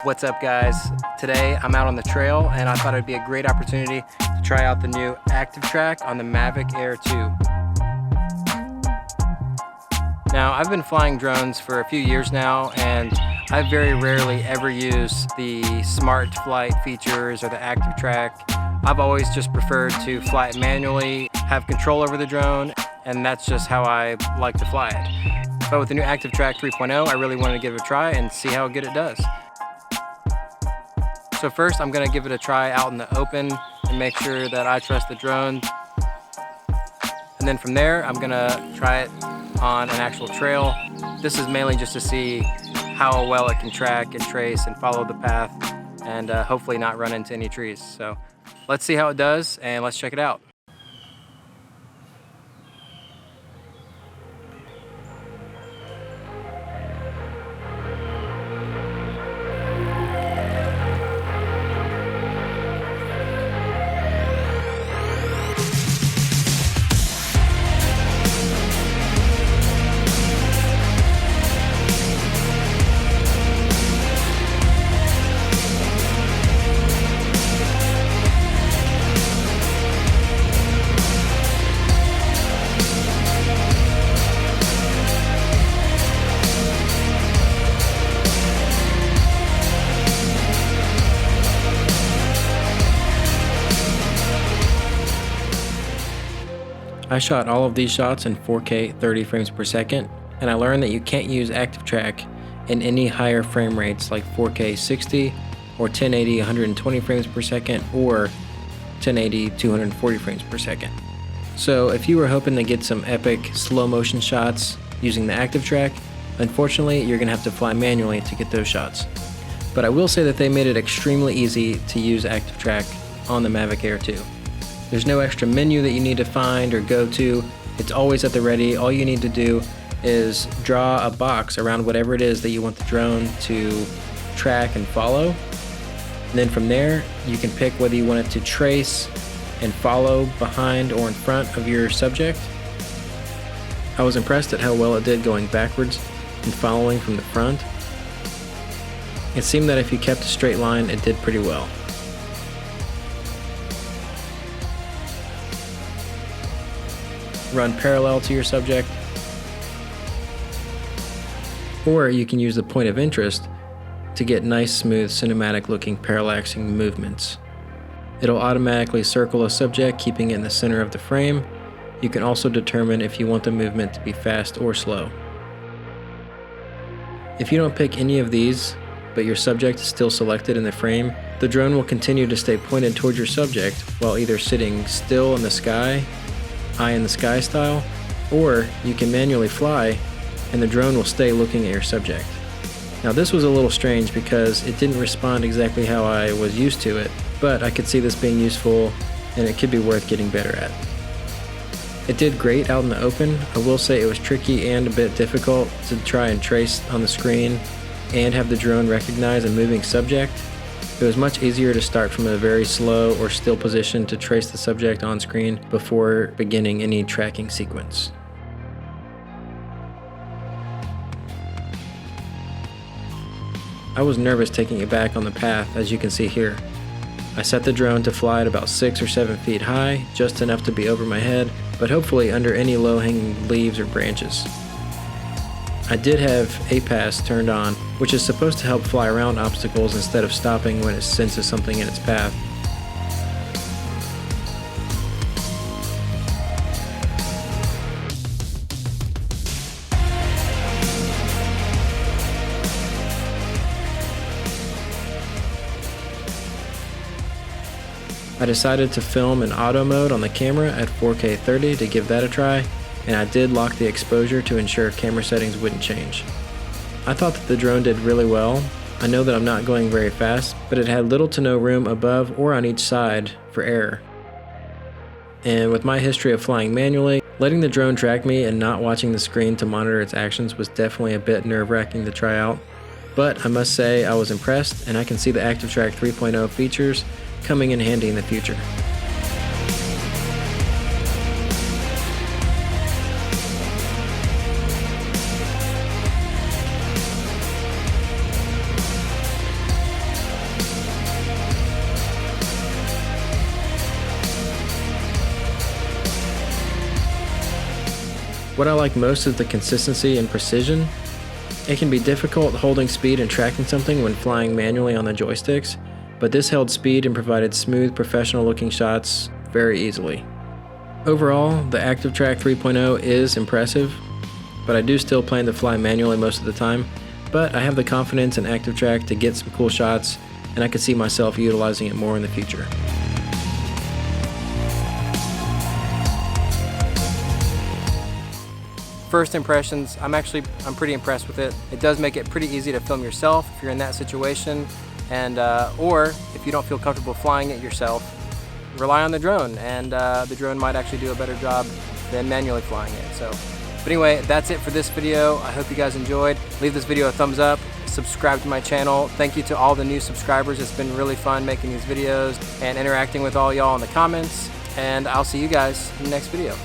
What's up guys? Today I'm out on the trail and I thought it'd be a great opportunity to try out the new ActiveTrack on the Mavic Air 2. Now I've been flying drones for a few years now and I very rarely ever use the smart flight features or the ActiveTrack. I've always just preferred to fly it manually, have control over the drone, and that's just how I like to fly it. But with the new ActiveTrack 3.0, I really wanted to give it a try and see how good it does. So first I'm going to give it a try out in the open and make sure that I trust the drone. And then from there I'm going to try it on an actual trail. This is mainly just to see how well it can track and trace and follow the path and hopefully not run into any trees. So let's see how it does and let's check it out. I shot all of these shots in 4K 30 frames per second, and I learned that you can't use ActiveTrack in any higher frame rates like 4K 60 or 1080 120 frames per second or 1080 240 frames per second. So if you were hoping to get some epic slow motion shots using the ActiveTrack, unfortunately you're gonna have to fly manually to get those shots. But I will say that they made it extremely easy to use ActiveTrack on the Mavic Air 2. There's no extra menu that you need to find or go to. It's always at the ready. All you need to do is draw a box around whatever it is that you want the drone to track and follow. And then from there, you can pick whether you want it to trace and follow behind or in front of your subject. I was impressed at how well it did going backwards and following from the front. It seemed that if you kept a straight line, it did pretty well. Run parallel to your subject, or you can use the point of interest to get nice, smooth, cinematic looking parallaxing movements. It'll automatically circle a subject, keeping it in the center of the frame. You can also determine if you want the movement to be fast or slow. If you don't pick any of these, but your subject is still selected in the frame, the drone will continue to stay pointed towards your subject while either sitting still in the sky, eye in the sky style, or you can manually fly and the drone will stay looking at your subject. Now this was a little strange because it didn't respond exactly how I was used to it, but I could see this being useful and it could be worth getting better at. It did great out in the open. I will say it was tricky and a bit difficult to try and trace on the screen and have the drone recognize a moving subject. It was much easier to start from a very slow or still position to trace the subject on screen before beginning any tracking sequence. I was nervous taking it back on the path, as you can see here. I set the drone to fly at about 6 or 7 feet high, just enough to be over my head, but hopefully under any low-hanging leaves or branches. I did have APAS turned on, which is supposed to help fly around obstacles instead of stopping when it senses something in its path. I decided to film in auto mode on the camera at 4K 30 to give that a try, and I did lock the exposure to ensure camera settings wouldn't change. I thought that the drone did really well. I know that I'm not going very fast, but it had little to no room above or on each side for error. And with my history of flying manually, letting the drone track me and not watching the screen to monitor its actions was definitely a bit nerve-wracking to try out. But I must say I was impressed, and I can see the ActiveTrack 3.0 features coming in handy in the future. What I like most is the consistency and precision. It can be difficult holding speed and tracking something when flying manually on the joysticks, but this held speed and provided smooth, professional-looking shots very easily. Overall, the ActiveTrack 3.0 is impressive, but I do still plan to fly manually most of the time, but I have the confidence in ActiveTrack to get some cool shots, and I could see myself utilizing it more in the future. First impressions, I'm pretty impressed with it. It does make it pretty easy to film yourself if you're in that situation, and or if you don't feel comfortable flying it yourself, rely on the drone, and the drone might actually do a better job than manually flying it. But anyway, that's it for this video. I hope you guys enjoyed. Leave this video a thumbs up, subscribe to my channel. Thank you to all the new subscribers. It's been really fun making these videos and interacting with all y'all in the comments, and I'll see you guys in the next video.